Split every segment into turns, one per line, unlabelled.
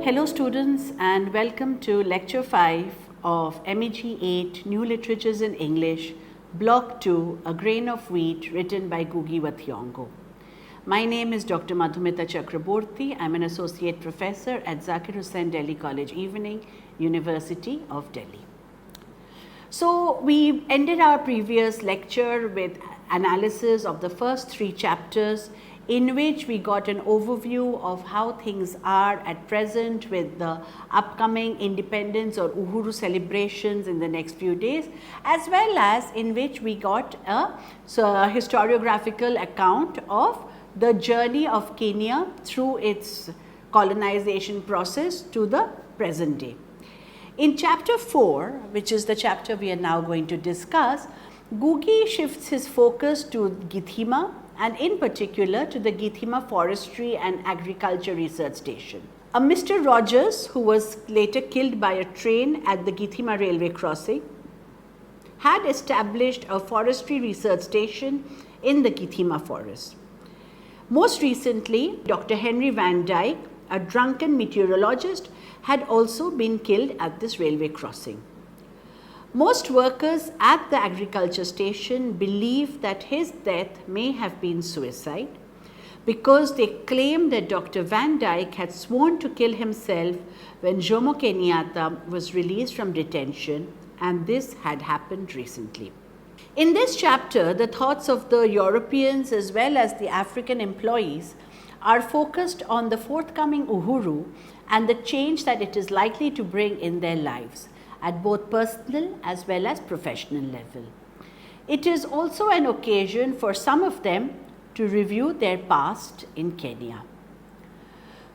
Hello students and welcome to lecture 5 of MEG 8 New Literatures in English, Block 2, A Grain of Wheat, written by Ngugi wa Thiong'o. My name is Dr. Madhumita Chakraborty. I'm an associate professor at Zakir Hussain Delhi College Evening, University of Delhi. So we ended our previous lecture with analysis of the first 3 chapters, in which we got an overview of how things are at present with the upcoming independence or Uhuru celebrations in the next few days, as well as in which we got a historiographical account of the journey of Kenya through its colonization process to the present day. In chapter 4, which is the chapter we are now going to discuss, Ngugi shifts his focus to Githima, and in particular to the Githima Forestry and Agriculture Research Station. A Mr. Rogers, who was later killed by a train at the Githima railway crossing, had established a forestry research station in the Githima forest. Most recently, Dr. Henry Van Dyke, a drunken meteorologist, had also been killed at this railway crossing. Most workers at the agriculture station believe that his death may have been suicide because they claim that Dr. Van Dyke had sworn to kill himself when Jomo Kenyatta was released from detention, and this had happened recently. In this chapter, the thoughts of the Europeans as well as the African employees are focused on the forthcoming Uhuru and the change that it is likely to bring in their lives, at both personal as well as professional level. It is also an occasion for some of them to review their past in Kenya.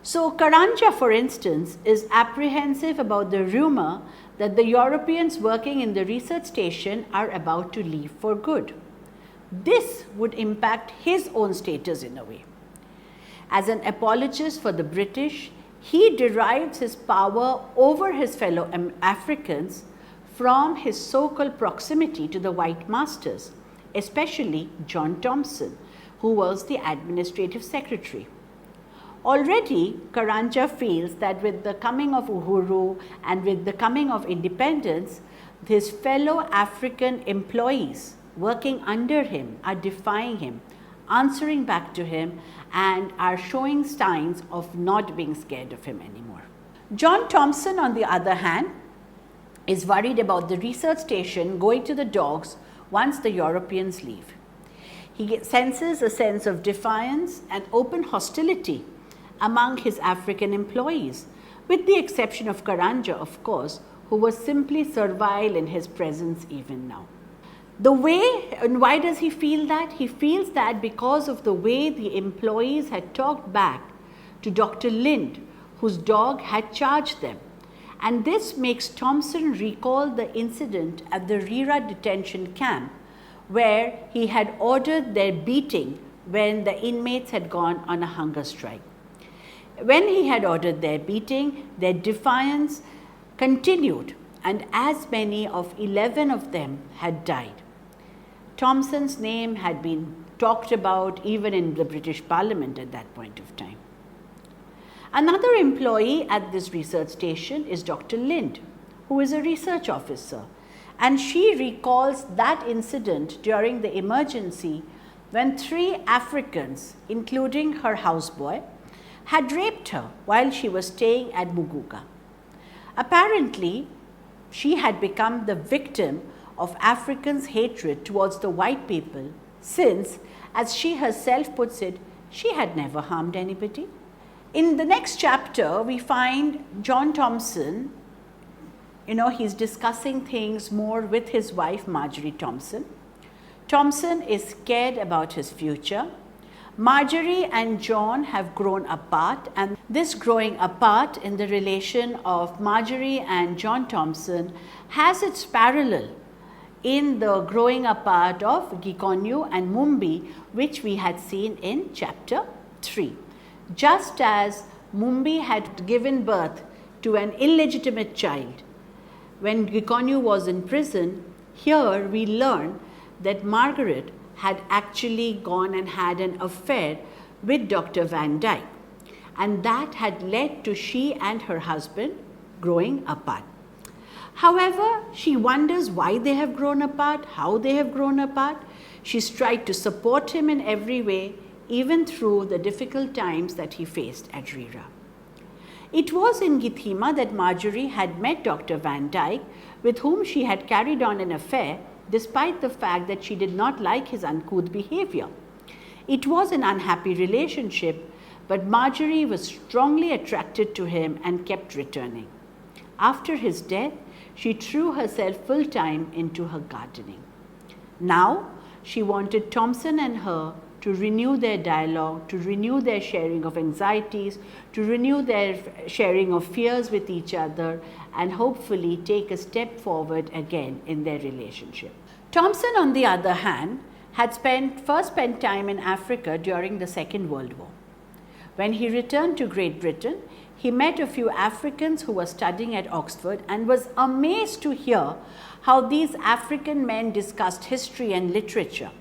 So Karanja, for instance, is apprehensive about the rumor that the Europeans working in the research station are about to leave for good. This would impact his own status in a way. As an apologist for the British, he derives his power over his fellow Africans from his so-called proximity to the white masters, especially John Thompson, who was the administrative secretary. Already, Karanja feels that with the coming of Uhuru and with the coming of independence, his fellow African employees working under him are defying him, answering back to him, and are showing signs of not being scared of him anymore. John Thompson, on the other hand, is worried about the research station going to the dogs once the Europeans leave. He senses a sense of defiance and open hostility among his African employees, with the exception of Karanja, of course, who was simply servile in his presence even now. The way, and why does he feel that? He feels that because of the way the employees had talked back to Dr. Lind, whose dog had charged them. And this makes Thompson recall the incident at the Rira detention camp, where he had ordered their beating when the inmates had gone on a hunger strike. When he had ordered their beating, their defiance continued, and as many of 11 of them had died. Thompson's name had been talked about even in the British Parliament at that point of time. Another employee at this research station is Dr. Lind, who is a research officer, and she recalls that incident during the emergency when 3 Africans, including her houseboy, had raped her while she was staying at Muguga. Apparently, she had become the victim of Africans' hatred towards the white people since, as she herself puts it, she had never harmed anybody. In the next chapter, we find John Thompson, he's discussing things more with his wife, Marjorie Thompson. Thompson is scared about his future. Marjorie and John have grown apart, and this growing apart in the relation of Marjorie and John Thompson has its parallel in the growing apart of Gikonnyu and Mumbi, which we had seen in chapter 3. Just as Mumbi had given birth to an illegitimate child when Gikonnyu was in prison, here we learn that Margaret had actually gone and had an affair with Dr. Van Dyke. and that had led to she and her husband growing apart. However, she wonders why they have grown apart, how they have grown apart. She's tried to support him in every way, even through the difficult times that he faced at Rira. It was in Githima that Marjorie had met Dr. Van Dyke, with whom she had carried on an affair despite the fact that she did not like his uncouth behavior. It was an unhappy relationship, but Marjorie was strongly attracted to him and kept returning. After his death, she threw herself full-time into her gardening. Now, she wanted Thompson and her to renew their dialogue, to renew their sharing of anxieties, to renew their sharing of fears with each other, and hopefully take a step forward again in their relationship. Thompson, on the other hand, had first spent time in Africa during the Second World War. When he returned to Great Britain, he met a few Africans who were studying at Oxford and was amazed to hear how these African men discussed history and literature.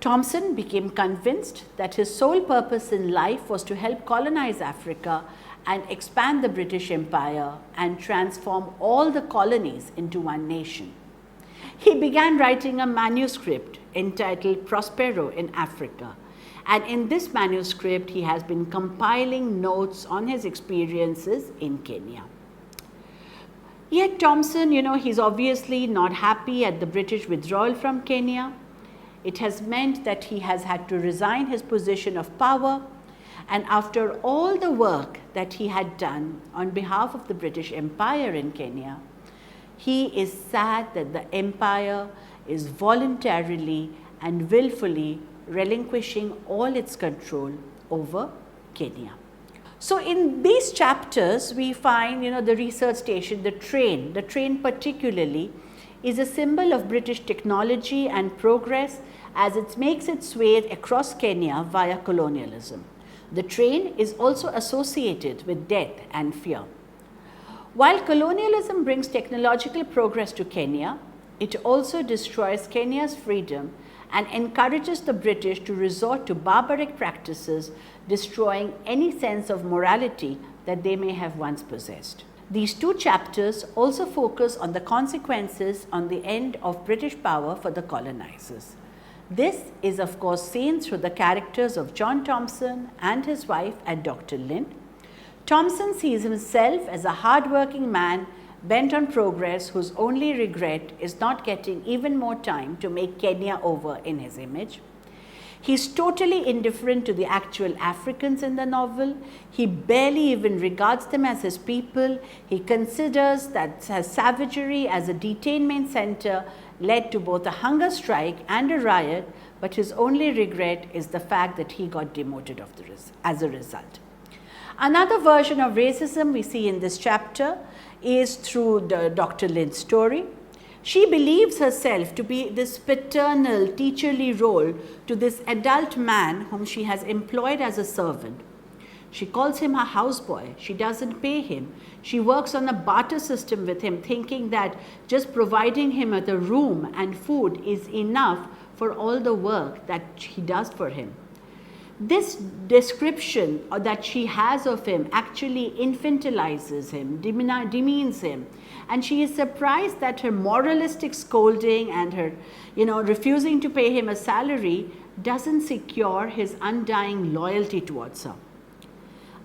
Thompson became convinced that his sole purpose in life was to help colonize Africa and expand the British Empire and transform all the colonies into one nation. He began writing a manuscript entitled Prospero in Africa. And in this manuscript, he has been compiling notes on his experiences in Kenya. Yet Thompson, he's obviously not happy at the British withdrawal from Kenya. It has meant that he has had to resign his position of power. And after all the work that he had done on behalf of the British Empire in Kenya, he is sad that the empire is voluntarily and willfully relinquishing all its control over Kenya. So in these chapters, we find, the research station, the train particularly is a symbol of British technology and progress as it makes its way across Kenya via colonialism. The train is also associated with death and fear. While colonialism brings technological progress to Kenya, it also destroys Kenya's freedom and encourages the British to resort to barbaric practices, destroying any sense of morality that they may have once possessed. These two chapters also focus on the consequences on the end of British power for the colonizers. This is of course seen through the characters of John Thompson and his wife and Dr. Lind. Thompson sees himself as a hard-working man bent on progress whose only regret is not getting even more time to make Kenya over in his image. He's totally indifferent to the actual Africans in the novel. He barely even regards them as his people. He considers that savagery as a detainment center led to both a hunger strike and a riot, but his only regret is the fact that he got demoted as a result. Another version of racism we see in this chapter is through Dr. Lind's story. She believes herself to be this paternal, teacherly role to this adult man whom she has employed as a servant. She calls him her houseboy. She doesn't pay him. She works on a barter system with him, thinking that just providing him with a room and food is enough for all the work that he does for him. This description that she has of him actually infantilizes him, demeans him, and she is surprised that her moralistic scolding and her, refusing to pay him a salary doesn't secure his undying loyalty towards her.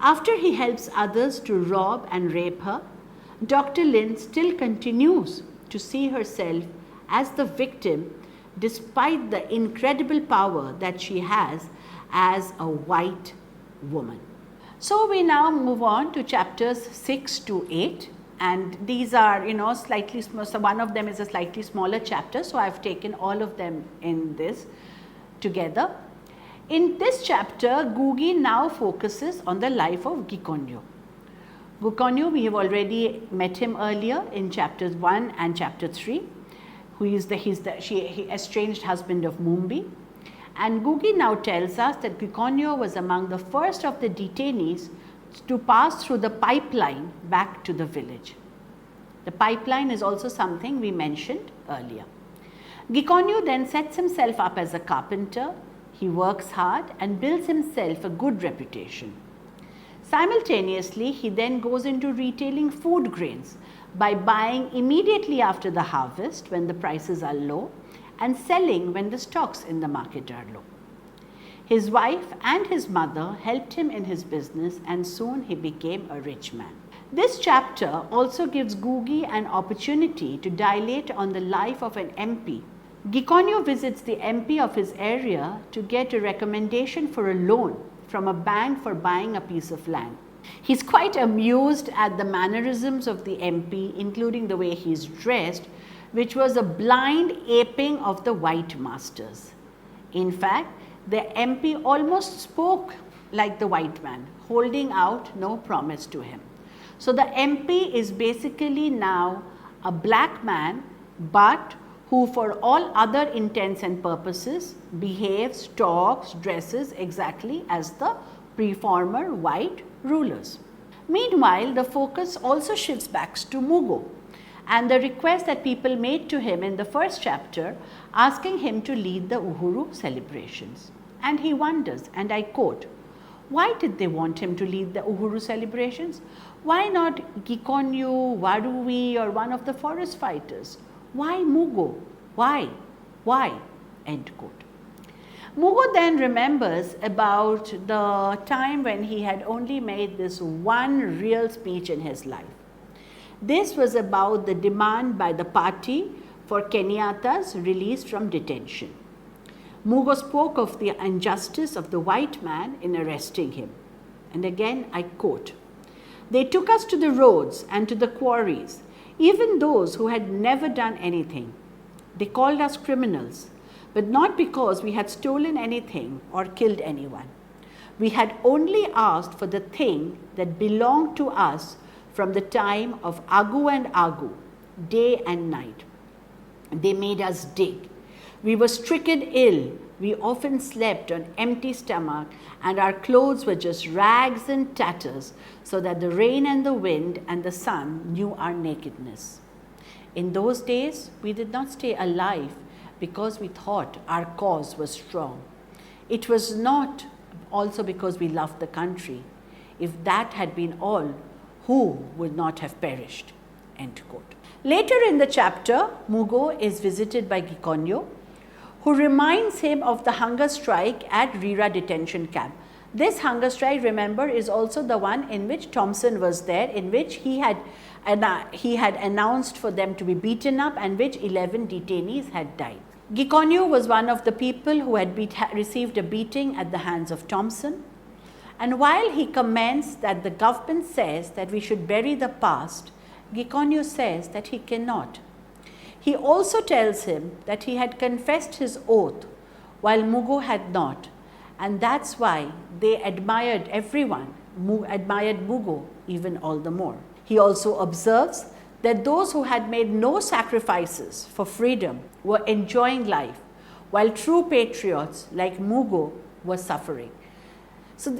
After he helps others to rob and rape her, Dr. Lind still continues to see herself as the victim despite the incredible power that she has as a white woman. So we now move on to chapters 6 to 8, and these are slightly small. So one of them is a slightly smaller chapter, so I've taken all of them in this together. In this chapter, Ngugi now focuses on the life of Gikongyo. Gikongyo, we have already met him earlier in chapters 1 and chapter 3, who is the estranged husband of Mumbi. And Ngugi now tells us that Gikongyo was among the first of the detainees to pass through the pipeline back to the village. The pipeline is also something we mentioned earlier. Gikongyo then sets himself up as a carpenter. He works hard and builds himself a good reputation. Simultaneously, he then goes into retailing food grains by buying immediately after the harvest when the prices are low and selling when the stocks in the market are low. His wife and his mother helped him in his business, and soon he became a rich man. This chapter also gives Gugi an opportunity to dilate on the life of an MP. Gikonyo visits the MP of his area to get a recommendation for a loan from a bank for buying a piece of land. He's quite amused at the mannerisms of the MP, including the way he's dressed, which was a blind aping of the white masters. In fact, the MP almost spoke like the white man, holding out no promise to him. So the MP is basically now a black man, but who for all other intents and purposes behaves, talks, dresses exactly as the pre-former white rulers. Meanwhile, the focus also shifts back to Mugo and the request that people made to him in the first chapter, asking him to lead the Uhuru celebrations. And he wonders, and I quote, why did they want him to lead the Uhuru celebrations? Why not Gikonyo, Waruwi, or one of the forest fighters? Why Mugo? Why? Why? End quote. Mugo then remembers about the time when he had only made this one real speech in his life. This was about the demand by the party for Kenyatta's release from detention. Mugo spoke of the injustice of the white man in arresting him. And again I quote, "They took us to the roads and to the quarries, even those who had never done anything. They called us criminals, but not because we had stolen anything or killed anyone. We had only asked for the thing that belonged to us from the time of Agu and Agu, day and night. They made us dig. We were stricken ill. We often slept on empty stomach, and our clothes were just rags and tatters, so that the rain and the wind and the sun knew our nakedness. In those days, we did not stay alive because we thought our cause was strong. It was not also because we loved the country. If that had been all, who would not have perished?" End quote. Later in the chapter, Mugo is visited by Gikonyo, who reminds him of the hunger strike at Rira detention camp. This hunger strike, remember, is also the one in which Thompson was there, in which he had announced for them to be beaten up and which 11 detainees had died. Gikonyo was one of the people who had received a beating at the hands of Thompson. And while he comments that the government says that we should bury the past, Gikonyo says that he cannot. He also tells him that he had confessed his oath while Mugo had not, and that's why they admired Mugo even all the more. He also observes that those who had made no sacrifices for freedom were enjoying life, while true patriots like Mugo were suffering. So,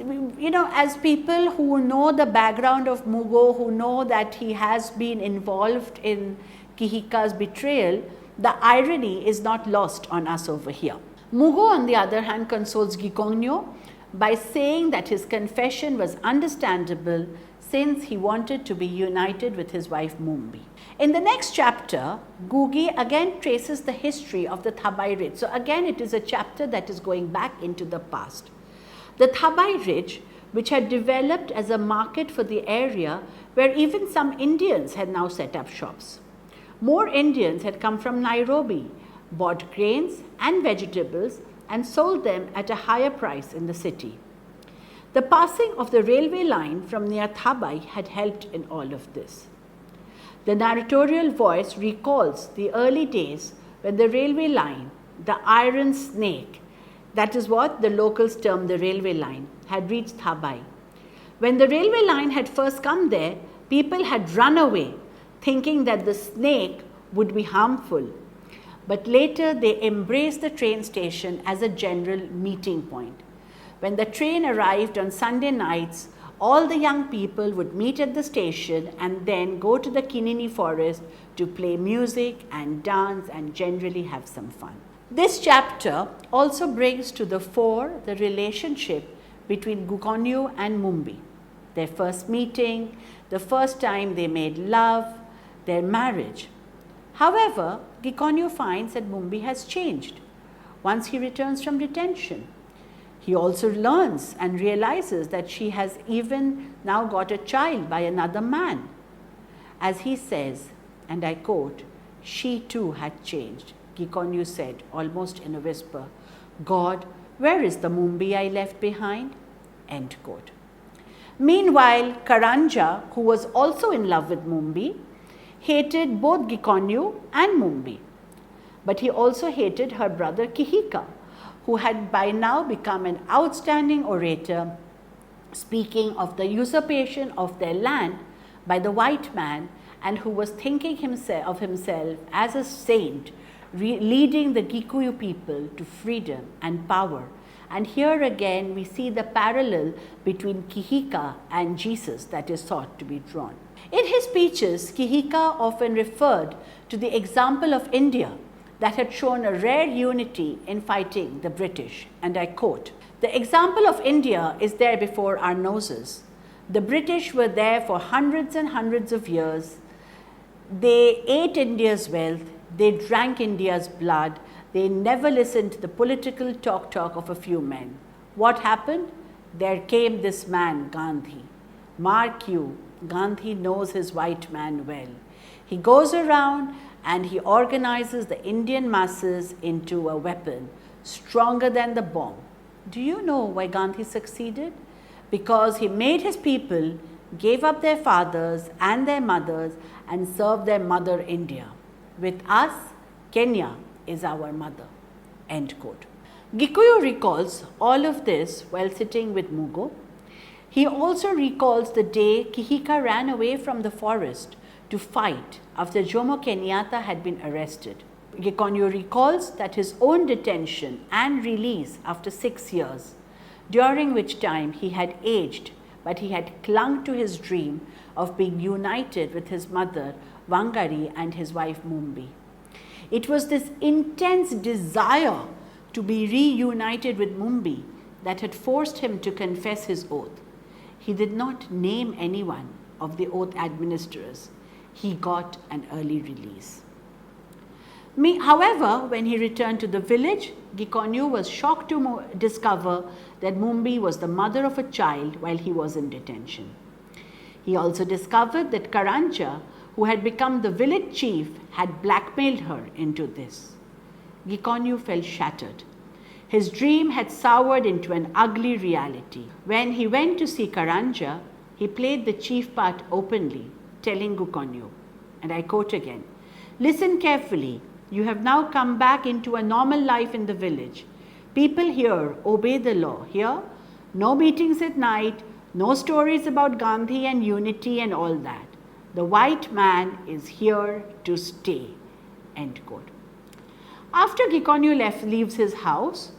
as people who know the background of Mugo, who know that he has been involved in Kihika's betrayal, the irony is not lost on us over here. Mugo, on the other hand, consoles Gikonyo by saying that his confession was understandable since he wanted to be united with his wife Mumbi. In the next chapter, Gugi again traces the history of the Thabai Ridge. So again, it is a chapter that is going back into the past. The Thabai Ridge, which had developed as a market for the area where even some Indians had now set up shops. More Indians had come from Nairobi, bought grains and vegetables and sold them at a higher price in the city. The passing of the railway line from near Thabai had helped in all of this. The narratorial voice recalls the early days when the railway line, the iron snake, that is what the locals term the railway line, had reached Thabai. When the railway line had first come there, people had run away, thinking that the snake would be harmful. But later they embraced the train station as a general meeting point. When the train arrived on Sunday nights, all the young people would meet at the station and then go to the Kinini forest to play music and dance and generally have some fun. This chapter also brings to the fore the relationship between Gikonyo and Mumbi. their first meeting, the first time they made love, their marriage. However, Gikonyo finds that Mumbi has changed once he returns from detention. He also learns and realizes that she has even now got a child by another man. As he says, and I quote, "She too had changed." Gikonyo said, almost in a whisper, "God, where is the Mumbi I left behind?" End quote. Meanwhile, Karanja, who was also in love with Mumbi, hated both Gikonyo and Mumbi. But he also hated her brother Kihika, who had by now become an outstanding orator, speaking of the usurpation of their land by the white man, and who was thinking of himself as a saint, leading the Gikuyu people to freedom and power. And here again we see the parallel between Kihika and Jesus that is thought to be drawn. In his speeches, Kihika often referred to the example of India that had shown a rare unity in fighting the British, and I quote, "The example of India is there before our noses. The British were there for hundreds and hundreds of years. They ate India's wealth, they drank India's blood, they never listened to the political talk of a few men. What happened? There came this man, Gandhi. Mark you, Gandhi knows his white man well. He goes around and he organizes the Indian masses into a weapon stronger than the bomb. Do you know why Gandhi succeeded? Because he made his people gave up their fathers and their mothers and served their mother India. With us, Kenya is our mother." End quote. Gikuyu recalls all of this while sitting with Mugo. He also recalls the day Kihika ran away from the forest to fight after Jomo Kenyatta had been arrested. Gikonyo recalls that his own detention and release after 6 years, during which time he had aged, but he had clung to his dream of being united with his mother Wangari and his wife Mumbi. It was this intense desire to be reunited with Mumbi that had forced him to confess his oath. He did not name anyone of the oath administrators. He got an early release. However, when he returned to the village, Gikonyo was shocked to discover that Mumbi was the mother of a child while he was in detention. He also discovered that Karanja, who had become the village chief, had blackmailed her into this. Gikonyo felt shattered. His dream had soured into an ugly reality. When he went to see Karanja, he played the chief part openly, telling Gikonyo, and I quote again, "Listen carefully. You have now come back into a normal life in the village. People here obey the law. Here, no meetings at night, no stories about Gandhi and unity and all that. The white man is here to stay." End quote. After Gikonyo leaves his house,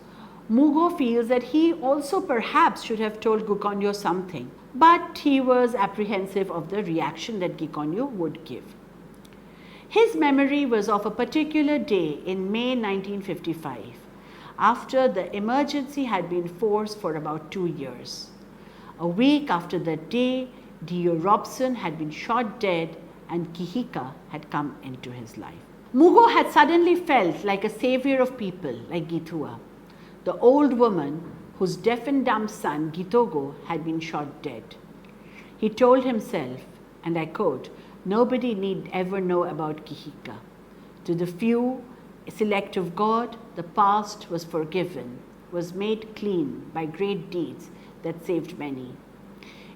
Mugo feels that he also perhaps should have told Gikonyo something, but he was apprehensive of the reaction that Gikonyo would give. His memory was of a particular day in May 1955, after the emergency had been forced for about 2 years. A week after that day, D.O. Robson had been shot dead and Kihika had come into his life. Mugo had suddenly felt like a savior of people like Githua, the old woman whose deaf and dumb son Gitogo had been shot dead. He told himself, and I quote, "Nobody need ever know about Kihika. To the few, select of God, the past was forgiven, was made clean by great deeds that saved many.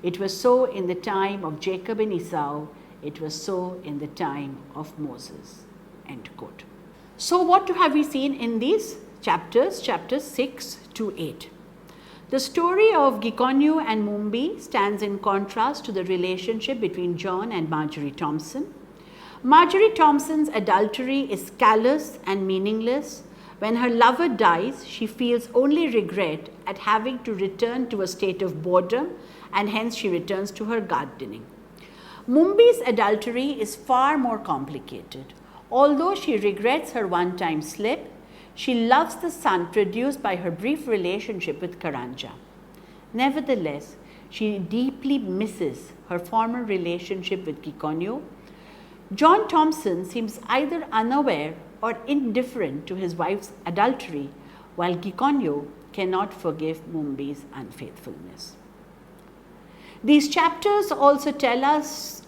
It was so in the time of Jacob and Esau, it was so in the time of Moses." End quote. So what have we seen in these chapters 6 to 8? The story of Gikonyo and Mumbi stands in contrast to the relationship between John and Marjorie Thompson. Marjorie Thompson's adultery is callous and meaningless. When her lover dies, she feels only regret at having to return to a state of boredom, and hence she returns to her gardening. Mumbi's adultery is far more complicated. Although she regrets her one-time slip, she loves the son produced by her brief relationship with Karanja. Nevertheless, she deeply misses her former relationship with Gikonyo. John Thompson seems either unaware or indifferent to his wife's adultery, while Gikonyo cannot forgive Mumbi's unfaithfulness. These chapters also tell us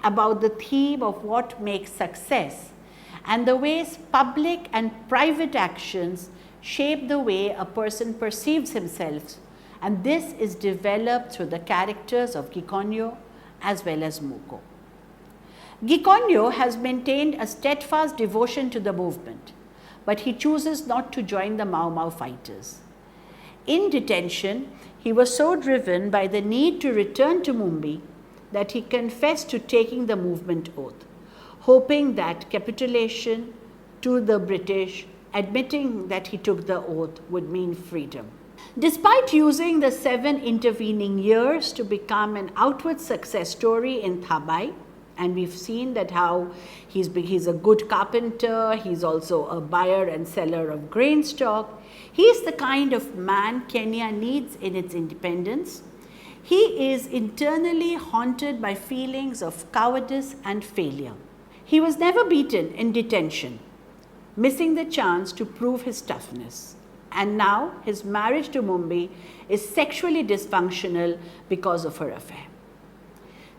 about the theme of what makes success and the ways public and private actions shape the way a person perceives himself, and this is developed through the characters of Gikonyo as well as Mugo. Gikonyo has maintained a steadfast devotion to the movement, but he chooses not to join the Mau Mau fighters. In detention, he was so driven by the need to return to Mumbai that he confessed to taking the movement oath, hoping that capitulation to the British, admitting that he took the oath, would mean freedom. Despite using the 7 intervening years to become an outward success story in Thabai, and we've seen that how he's a good carpenter, he's also a buyer and seller of grain stock. He's the kind of man Kenya needs in its independence. He is internally haunted by feelings of cowardice and failure. He was never beaten in detention, missing the chance to prove his toughness. And now his marriage to Mumbi is sexually dysfunctional because of her affair.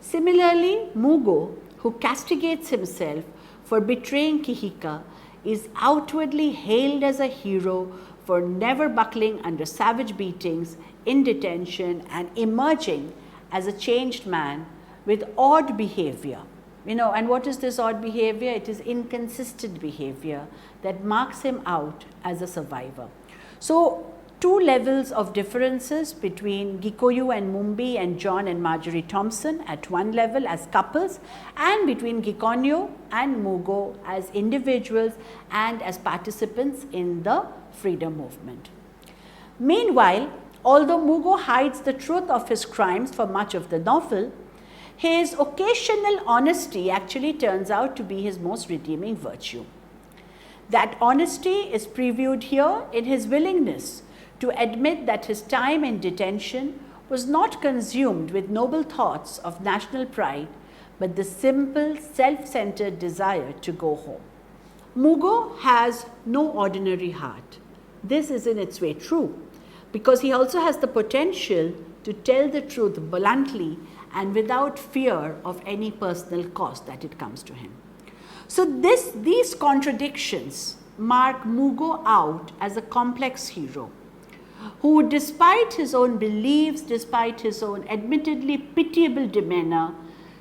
Similarly, Mugo, who castigates himself for betraying Kihika, is outwardly hailed as a hero for never buckling under savage beatings in detention and emerging as a changed man with odd behavior. And what is this odd behavior? It is inconsistent behavior that marks him out as a survivor. So, 2 levels of differences between Gikoyu and Mumbi and John and Marjorie Thompson at one level as couples, and between Gikonyo and Mugo as individuals and as participants in the freedom movement. Meanwhile, although Mugo hides the truth of his crimes for much of the novel, his occasional honesty actually turns out to be his most redeeming virtue. That honesty is previewed here in his willingness to admit that his time in detention was not consumed with noble thoughts of national pride, but the simple, self-centered desire to go home. Mugo has no ordinary heart. This is in its way true, because he also has the potential to tell the truth bluntly and without fear of any personal cost that it comes to him. So these contradictions mark Mugo out as a complex hero, who despite his own beliefs, despite his own admittedly pitiable demeanor,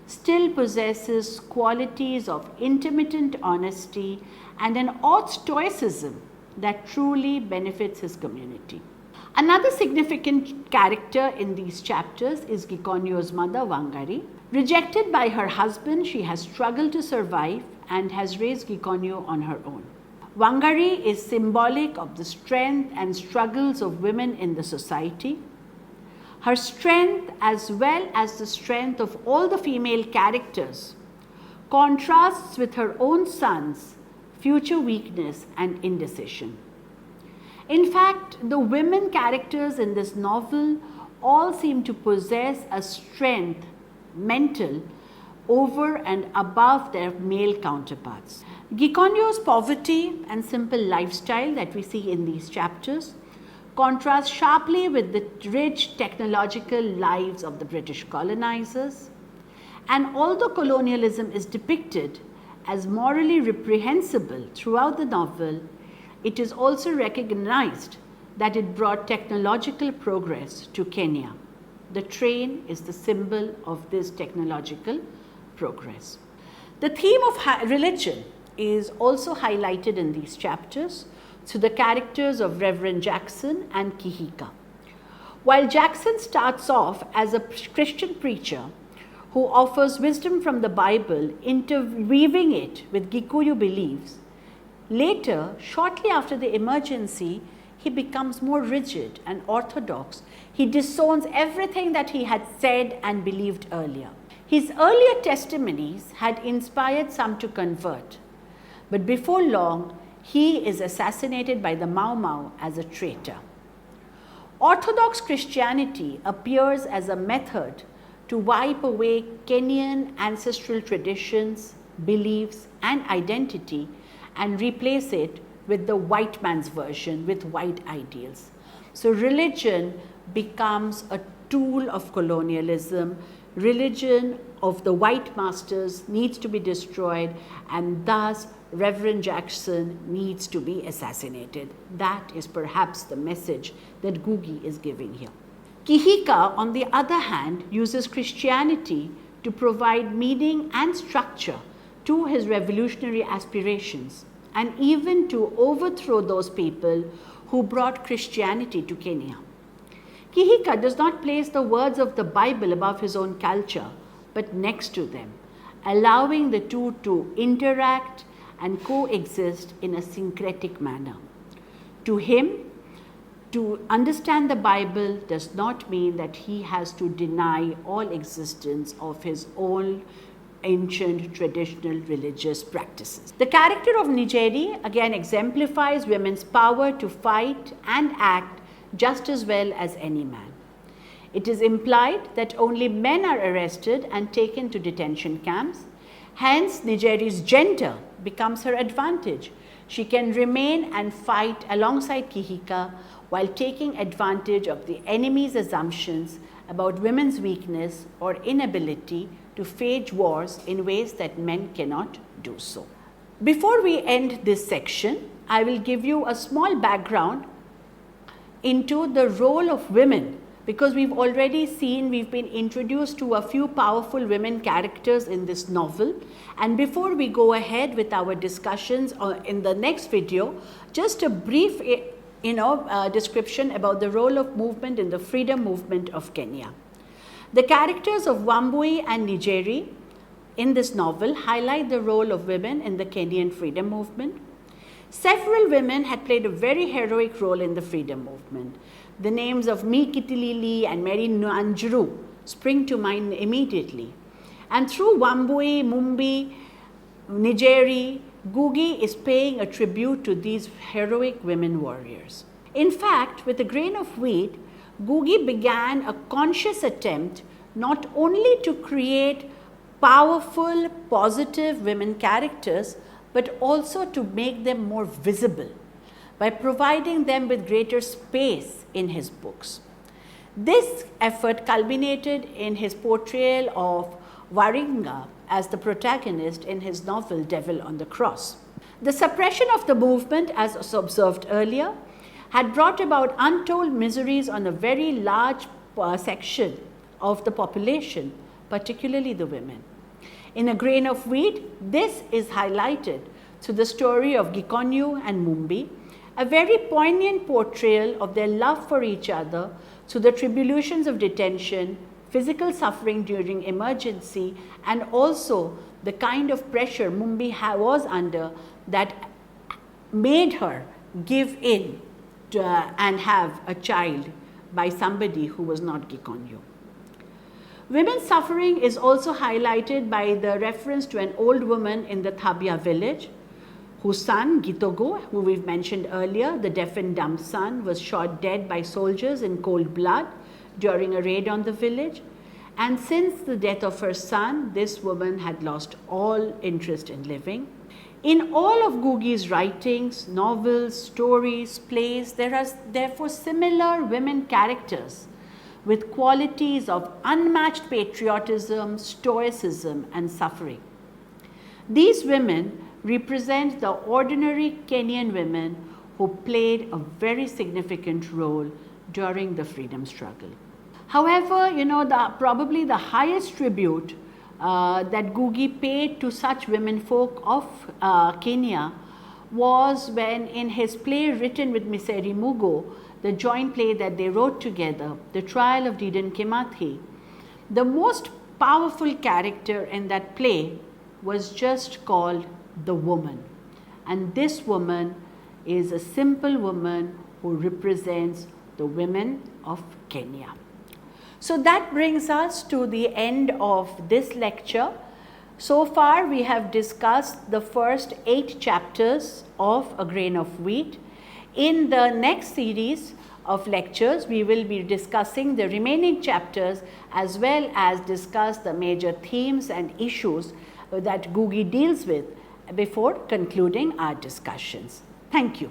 still possesses qualities of intermittent honesty and an odd stoicism that truly benefits his community. Another significant character in these chapters is Gikonyo's mother, Wangari. Rejected by her husband, she has struggled to survive and has raised Gikonyo on her own. Wangari is symbolic of the strength and struggles of women in the society. Her strength, as well as the strength of all the female characters, contrasts with her own son's future weakness and indecision. In fact, the women characters in this novel all seem to possess a strength, mental, over and above their male counterparts. Gikonyo's poverty and simple lifestyle that we see in these chapters contrast sharply with the rich technological lives of the British colonizers. And although colonialism is depicted as morally reprehensible throughout the novel, it is also recognized that it brought technological progress to Kenya. The train is the symbol of this technological progress. The theme of religion is also highlighted in these chapters through the characters of Reverend Jackson and Kihika. While Jackson starts off as a Christian preacher who offers wisdom from the Bible, interweaving it with Gikuyu beliefs, later, shortly after the emergency, he becomes more rigid and orthodox. He disowns everything that he had said and believed earlier. His earlier testimonies had inspired some to convert, but before long, he is assassinated by the Mau Mau as a traitor. Orthodox Christianity appears as a method to wipe away Kenyan ancestral traditions, beliefs, and identity and replace it with the white man's version, with white ideals. So religion becomes a tool of colonialism. Religion of the white masters needs to be destroyed, and thus Reverend Jackson needs to be assassinated. That is perhaps the message that Ngugi is giving here. Kihika, on the other hand, uses Christianity to provide meaning and structure to his revolutionary aspirations, and even to overthrow those people who brought Christianity to Kenya. Kihika does not place the words of the Bible above his own culture, but next to them, allowing the two to interact and coexist in a syncretic manner. To him, to understand the Bible does not mean that he has to deny all existence of his own ancient traditional religious practices. The character of Njeri again exemplifies women's power to fight and act just as well as any man. It is implied that only men are arrested and taken to detention camps. Hence, Njeri's gender becomes her advantage. She can remain and fight alongside Kihika while taking advantage of the enemy's assumptions about women's weakness or inability to wage wars in ways that men cannot do so. Before we end this section, I will give you a small background into the role of women, because we've already seen, we've been introduced to a few powerful women characters in this novel. And before we go ahead with our discussions in the next video, just a brief description about the role of movement in the freedom movement of Kenya. The characters of Wambui and Njeri in this novel highlight the role of women in the Kenyan freedom movement. Several women had played a very heroic role in the freedom movement. The names of Mi Kitilili and Mary Nanjuru spring to mind immediately. And through Wambui, Mumbi, Njeri, Ngugi is paying a tribute to these heroic women warriors. In fact, with a grain of wheat, Ngugi began a conscious attempt not only to create powerful, positive women characters, but also to make them more visible by providing them with greater space in his books. This effort culminated in his portrayal of Waringa as the protagonist in his novel Devil on the Cross. The suppression of the movement, as observed earlier, had brought about untold miseries on a very large section of the population, particularly the women. In A Grain of Wheat, this is highlighted through the story of Gikonyo and Mumbi, a very poignant portrayal of their love for each other through the tribulations of detention, physical suffering during emergency, and also the kind of pressure Mumbi was under that made her give in to, and have a child by somebody who was not Gikonyo. Women's suffering is also highlighted by the reference to an old woman in the Thabia village, whose son, Gitogo, who we've mentioned earlier, the deaf and dumb son, was shot dead by soldiers in cold blood during a raid on the village. And since the death of her son, this woman had lost all interest in living. In all of Ngugi's writings, novels, stories, plays, there are therefore similar women characters with qualities of unmatched patriotism, stoicism, and suffering. These women represent the ordinary Kenyan women who played a very significant role during the freedom struggle. However, probably the highest tribute that Ngugi paid to such women folk of Kenya was when, in his play written with Miseri Mugo, the joint play that they wrote together, The Trial of Dedan Kimathi, the most powerful character in that play was just called the woman. And this woman is a simple woman who represents the women of Kenya. So that brings us to the end of this lecture. So far we have discussed the first 8 chapters of A Grain of Wheat. In the next series, of lectures, we will be discussing the remaining chapters as well as discuss the major themes and issues that Googie deals with before concluding our discussions. Thank you.